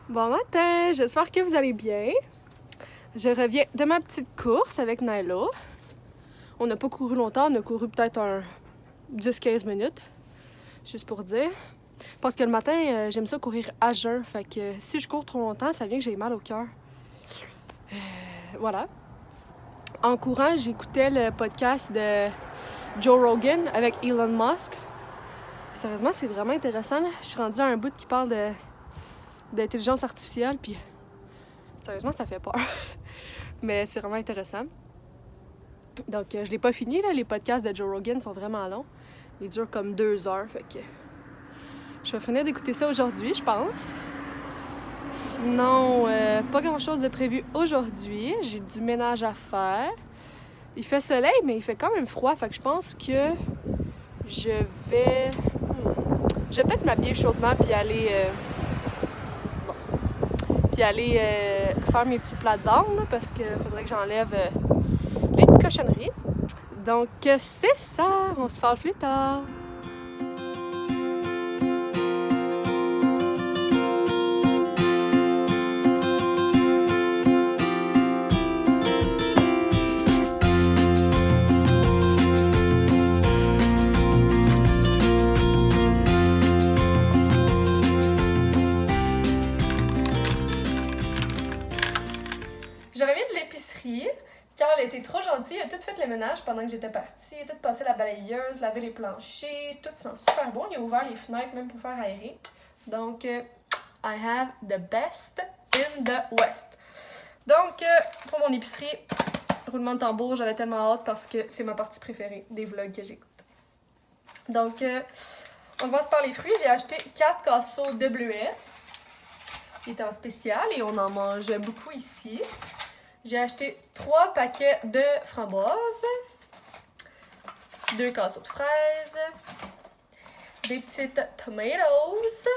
Bon matin, j'espère que vous allez bien. Je reviens de ma petite course avec Naila. On n'a pas couru longtemps, on a couru peut-être un 10-15 minutes, juste pour dire. Parce que le matin, j'aime ça courir à jeun, fait que si je cours trop longtemps, ça vient que j'ai mal au cœur. Voilà. En courant, j'écoutais le podcast de Joe Rogan avec Elon Musk. Sérieusement, c'est vraiment intéressant, là. Je suis rendue à un bout qui parle d'intelligence artificielle, puis sérieusement, ça fait peur. Mais c'est vraiment intéressant. Donc, je l'ai pas fini, là. Les podcasts de Joe Rogan sont vraiment longs. Ils durent comme 2 heures, fait que je vais finir d'écouter ça aujourd'hui, je pense. Sinon, pas grand-chose de prévu aujourd'hui. J'ai du ménage à faire. Il fait soleil, mais il fait quand même froid, fait que je pense que je vais... Je vais peut-être m'habiller chaudement puis aller... faire mes petits plats de bande, là, parce qu'il faudrait que j'enlève les cochonneries. Donc, c'est ça! On se parle plus tard! Je reviens de l'épicerie. Carl a été trop gentil, il a tout fait le ménage pendant que j'étais partie, il a tout passé la balayeuse, lavé les planchers, tout sent super bon. Il a ouvert les fenêtres même pour faire aérer. Donc, I have the best in the West. Donc, pour mon épicerie, roulement de tambour, j'avais tellement hâte parce que c'est ma partie préférée des vlogs que j'écoute. Donc, on commence par les fruits. J'ai acheté 4 casseaux de bleuets. Il était en spécial et on en mangeait beaucoup ici. J'ai acheté 3 paquets de framboises, 2 casseaux de fraises, des petites tomatoes,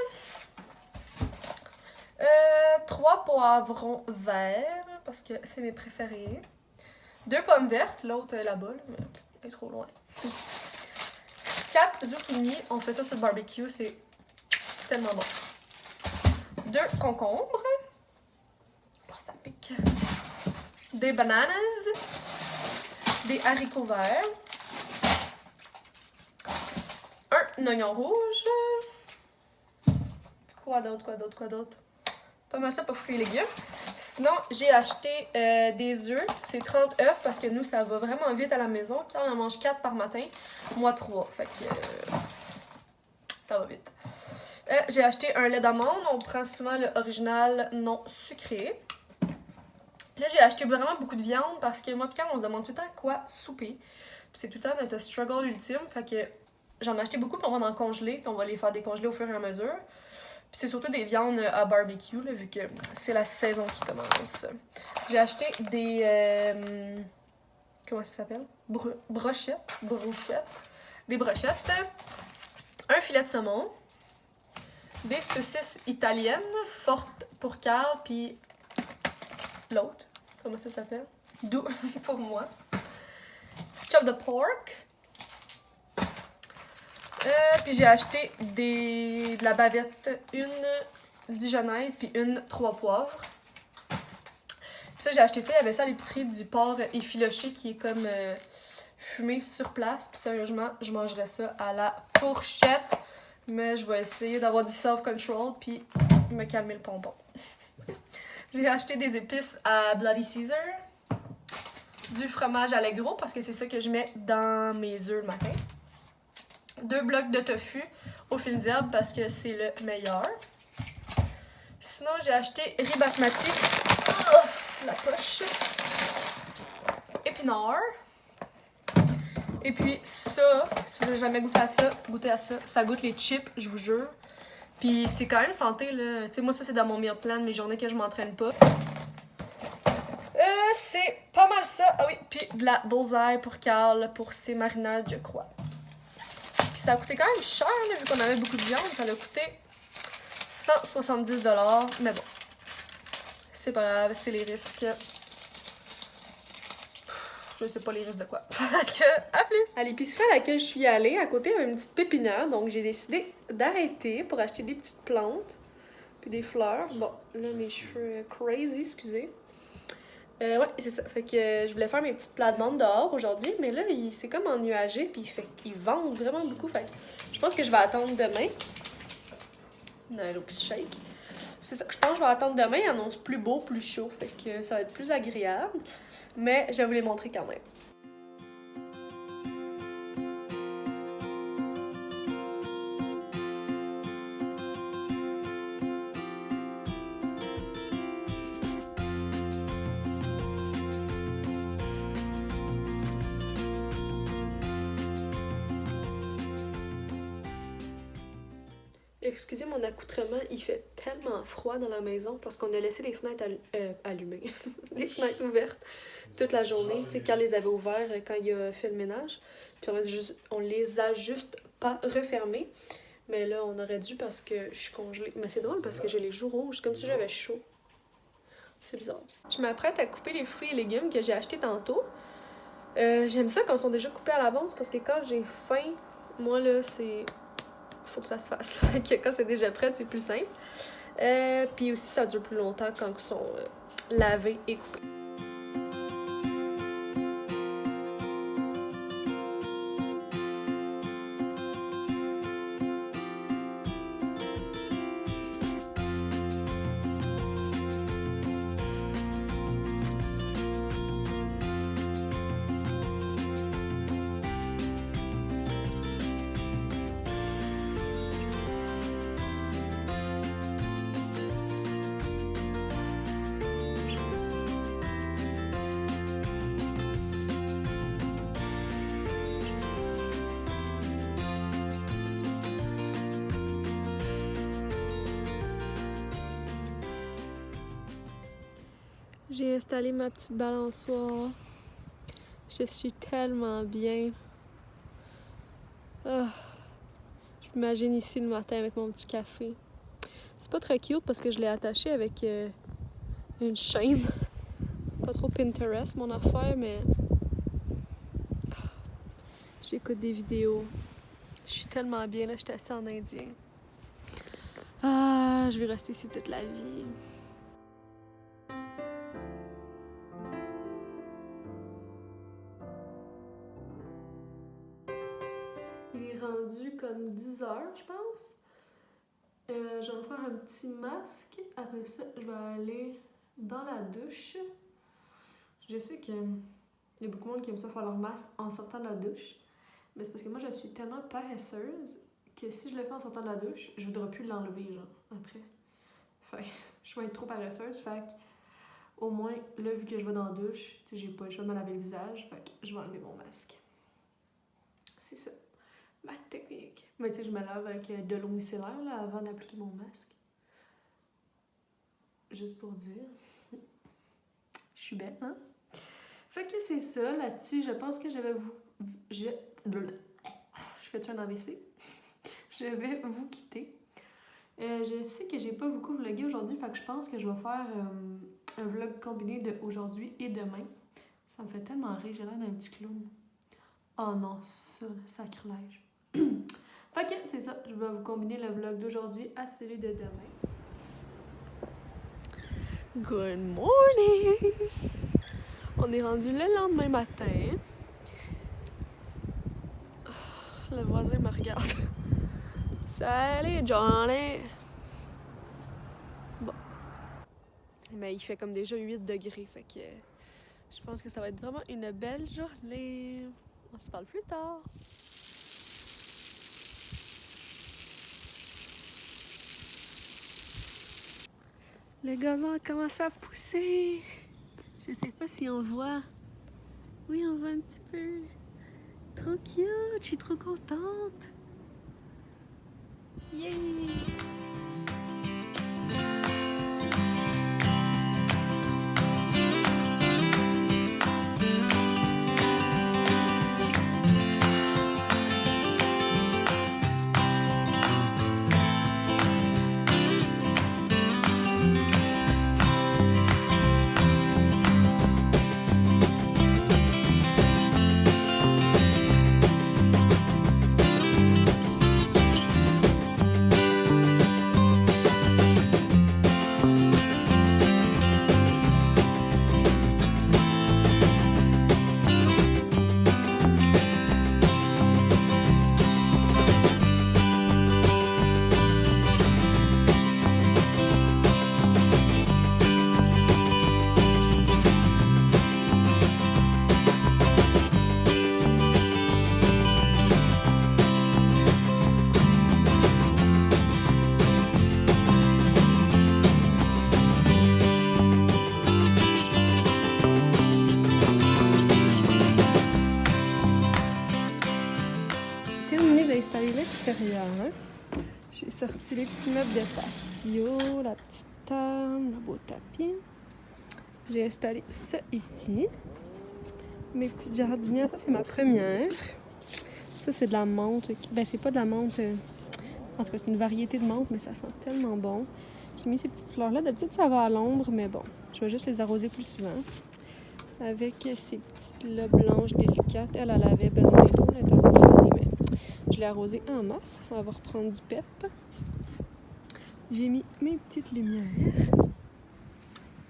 3 poivrons verts, parce que c'est mes préférés, 2 pommes vertes, l'autre est là-bas, mais elle est trop loin. 4 zucchini, on fait ça sur le barbecue, c'est tellement bon. 2 concombres, oh, ça pique. Des bananas, des haricots verts, un oignon rouge, quoi d'autre? Pas mal ça pour fruits et légumes. Sinon, j'ai acheté des œufs, c'est 30 œufs parce que nous, ça va vraiment vite à la maison. Quand on en mange 4 par matin, moi 3, fait que ça va vite. J'ai acheté un lait d'amande, on prend souvent le original non sucré. Là, j'ai acheté vraiment beaucoup de viande parce que moi, quand on se demande tout le temps quoi souper. Puis c'est tout le temps notre struggle ultime. Fait que j'en ai acheté beaucoup, puis on va en congeler, puis on va les faire décongeler au fur et à mesure. Puis c'est surtout des viandes à barbecue, là, vu que c'est la saison qui commence. J'ai acheté des... comment ça s'appelle? Brochettes. Des brochettes. Un filet de saumon. Des saucisses italiennes, fortes pour Carl, puis l'autre. Comment ça s'appelle? Doux pour moi. Chop de pork. Puis j'ai acheté de la bavette, une dijonnaise puis une 3 poivres. Puis ça, j'ai acheté ça, il y avait ça à l'épicerie, du porc effiloché qui est comme fumé sur place. Puis sérieusement, je mangerais ça à la fourchette. Mais je vais essayer d'avoir du self-control puis me calmer le pompon. J'ai acheté des épices à Bloody Caesar, du fromage Allegro parce que c'est ça que je mets dans mes œufs le matin. 2 blocs de tofu au fil d'herbe parce que c'est le meilleur. Sinon, j'ai acheté riz basmati, la poche, épinards. Et puis ça, si vous n'avez jamais goûté à ça, goûtez à ça. Ça goûte les chips, je vous jure. Puis c'est quand même santé, là. Tu sais, moi, ça, c'est dans mon meal plan, mes journées que je m'entraîne pas. C'est pas mal ça. Ah oui, puis de la bullseye pour Carl, pour ses marinades, je crois. Puis ça a coûté quand même cher, là, vu qu'on avait beaucoup de viande. Ça a coûté 170$. Mais bon, c'est pas grave, c'est les risques. Je sais pas les risques de quoi. À plus! À l'épicerie à laquelle je suis allée, à côté, il y avait une petite pépinière. Donc, j'ai décidé d'arrêter pour acheter des petites plantes. puis des fleurs. Bon, là, mes cheveux crazy, excusez. Ouais, c'est ça. Fait que je voulais faire mes petites plates-bandes dehors aujourd'hui, mais là, c'est comme ennuagé, puis ils vendent vraiment beaucoup. Fait que je pense que je vais attendre demain. Non, l'eau qui se shake. C'est ça. Je pense que je vais attendre demain. Il annonce plus beau, plus chaud. Fait que ça va être plus agréable. Mais je vais vous les montrer quand même. Excusez mon accoutrement, il fait tellement froid dans la maison parce qu'on a laissé les fenêtres allumées, les fenêtres ouvertes toute la journée, tu sais, quand les avait ouverts quand il a fait le ménage. Puis on les a juste pas refermés. Mais là, on aurait dû parce que je suis congelée. Mais c'est drôle parce que j'ai les joues rouges, comme si j'avais chaud. C'est bizarre. Je m'apprête à couper les fruits et légumes que j'ai achetés tantôt. J'aime ça quand ils sont déjà coupés à l'avance parce que quand j'ai faim, moi là, c'est... faut que ça se fasse. Quand c'est déjà prêt, c'est plus simple. Puis aussi, ça dure plus longtemps quand ils sont lavés et coupés. J'ai installé ma petite balançoire. Je suis tellement bien. Oh. Je m'imagine ici le matin avec mon petit café. C'est pas très cute parce que je l'ai attaché avec une chaîne. C'est pas trop Pinterest mon affaire, mais j'écoute des vidéos. Je suis tellement bien là, je suis assise en indien. Ah, je vais rester ici toute la vie. Il est rendu comme 10 heures, je pense. Je vais me faire un petit masque. Après ça, je vais aller dans la douche. Je sais qu'il y a beaucoup de monde qui aime ça faire leur masque en sortant de la douche. Mais c'est parce que moi, je suis tellement paresseuse que si je le fais en sortant de la douche, je voudrais plus l'enlever, genre, après. Fait que je vais être trop paresseuse. Fait que, au moins, là, vu que je vais dans la douche, tu sais, j'ai pas le choix de me laver le visage. Fait que je vais enlever mon masque. C'est ça. Ma technique. Mais tu sais, je me lave avec de l'eau micellaire là, avant d'appliquer mon masque. Juste pour dire. Je suis belle, hein? Fait que c'est ça. Là-dessus, je pense que je fais-tu un AVC? Je vais vous quitter. Je sais que j'ai pas beaucoup vlogué aujourd'hui, fait que je pense que je vais faire un vlog combiné de aujourd'hui et demain. Ça me fait tellement rire, j'ai l'air d'un petit clown. Oh non, ça, le sacrilège. Fait que c'est ça, je vais vous combiner le vlog d'aujourd'hui à celui de demain. Good morning! On est rendu le lendemain matin. Le voisin me regarde. Salut Johnny! Bon. Mais il fait comme déjà 8 degrés, fait que je pense que ça va être vraiment une belle journée. On se parle plus tard. Le gazon a commencé à pousser. Je sais pas si on voit. Oui, on voit un petit peu. Trop cute, je suis trop contente. Yay! sorti les petits meubles de patio, la petite table, le beau tapis. J'ai installé ça ici. Mes petites jardinières, ça c'est ma première. Ça c'est de la menthe. Ben c'est pas de la menthe. En tout cas, c'est une variété de menthe, mais ça sent tellement bon. J'ai mis ces petites fleurs-là. D'habitude, ça va à l'ombre, mais bon, je vais juste les arroser plus souvent. Avec ces petites-là blanches délicates. Elle avait besoin d'eau, elle était en train de mais je l'ai arrosée en masse. Elle va reprendre du pep. J'ai mis mes petites lumières.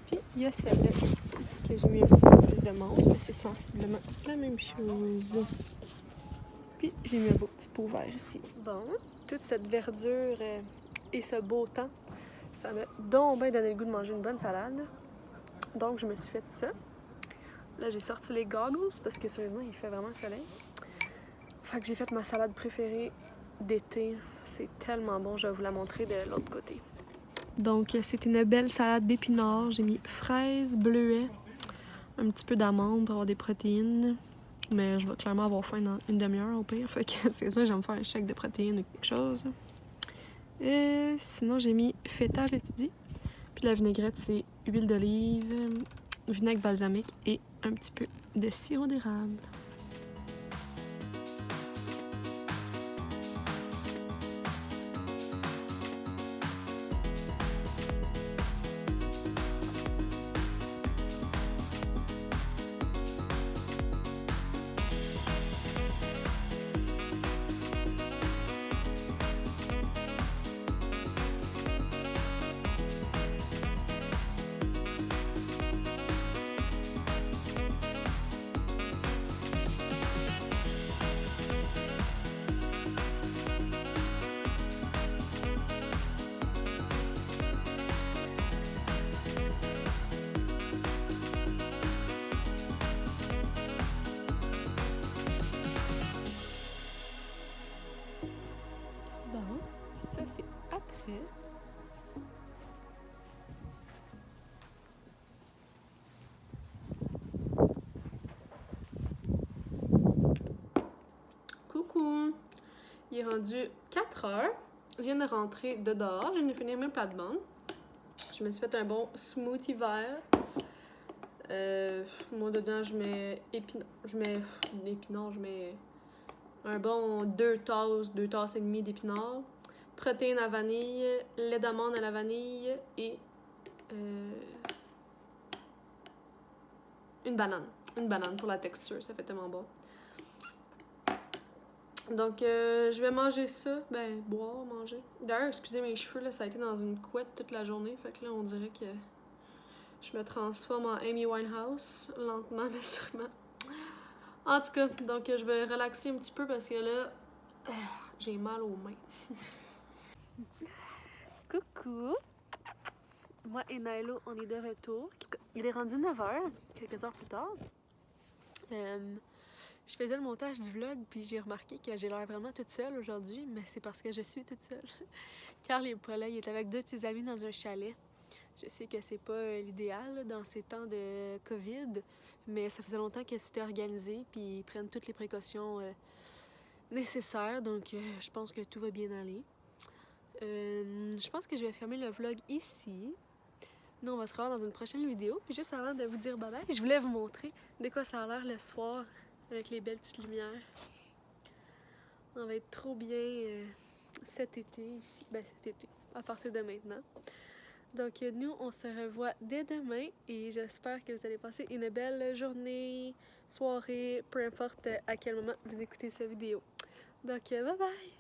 Puis, il y a celle-là ici, que j'ai mis un petit peu plus de menthe, mais c'est sensiblement la même chose. Puis, j'ai mis un beau petit pot vert ici. Bon, toute cette verdure et ce beau temps, ça m'a donc bien donné le goût de manger une bonne salade. Donc, je me suis fait ça. Là, j'ai sorti les goggles parce que sérieusement, il fait vraiment soleil. Fait que j'ai fait ma salade préférée d'été. C'est tellement bon, je vais vous la montrer de l'autre côté. Donc, c'est une belle salade d'épinards. J'ai mis fraises, bleuets, un petit peu d'amandes pour avoir des protéines. Mais je vais clairement avoir faim dans une demi-heure au pire. Fait que c'est ça, je vais me faire un chèque de protéines ou quelque chose. Et sinon, j'ai mis feta, je l'ai dit. Puis la vinaigrette, c'est huile d'olive, vinaigre balsamique et un petit peu de sirop d'érable. Bon, ça c'est après. Coucou! Il est rendu 4 heures. Je viens de rentrer de dehors. Je viens de finir mes plates-bandes. Je me suis fait un bon smoothie vert. Moi, dedans, je mets un bon 2 tasses et demie d'épinards. Protéines à vanille, lait d'amande à la vanille et une banane. Une banane pour la texture, ça fait tellement bon. Donc, je vais manger ça. Ben, boire, manger. D'ailleurs, excusez mes cheveux, là, ça a été dans une couette toute la journée. Fait que là, on dirait que je me transforme en Amy Winehouse, lentement mais sûrement. En tout cas, donc je vais relaxer un petit peu parce que là, j'ai mal aux mains. Coucou! Moi et Nailo, on est de retour. Il est rendu 9h, quelques heures plus tard. Je faisais le montage du vlog, puis j'ai remarqué que j'ai l'air vraiment toute seule aujourd'hui, mais c'est parce que je suis toute seule. Carl n'est pas là, il est avec 2 de ses amis dans un chalet. Je sais que c'est pas l'idéal là, dans ces temps de COVID, mais ça faisait longtemps que c'était organisé, puis ils prennent toutes les précautions nécessaires, donc je pense que tout va bien aller. Je pense que je vais fermer le vlog ici. Nous, on va se revoir dans une prochaine vidéo. Puis juste avant de vous dire bye bye, je voulais vous montrer de quoi ça a l'air le soir avec les belles petites lumières. On va être trop bien cet été ici. Ben cet été, à partir de maintenant. Donc nous, on se revoit dès demain et j'espère que vous allez passer une belle journée, soirée, peu importe à quel moment vous écoutez cette vidéo. Donc bye bye!